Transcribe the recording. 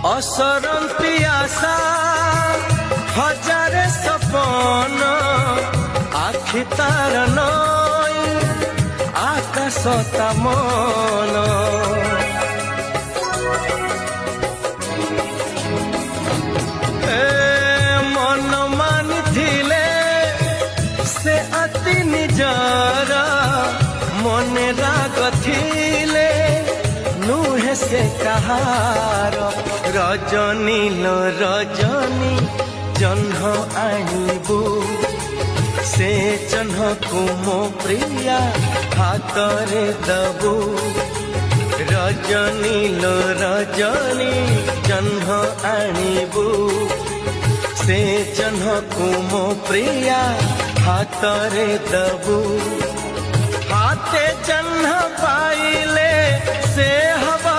असरंती आशा हजारे सपन आखि तार नई आकाश ता मन मन मानि थिले से अति निजर मन राग थिले नुहे से कहार रजनी लो रजनी जह्न आनिबू से जह्न को मो प्रिया हातरे दबू रजनी लो रजनी जह्न आनिबू से जह्न को मो प्रिया हातरे दबू हाथे जह्न पाइले से हवा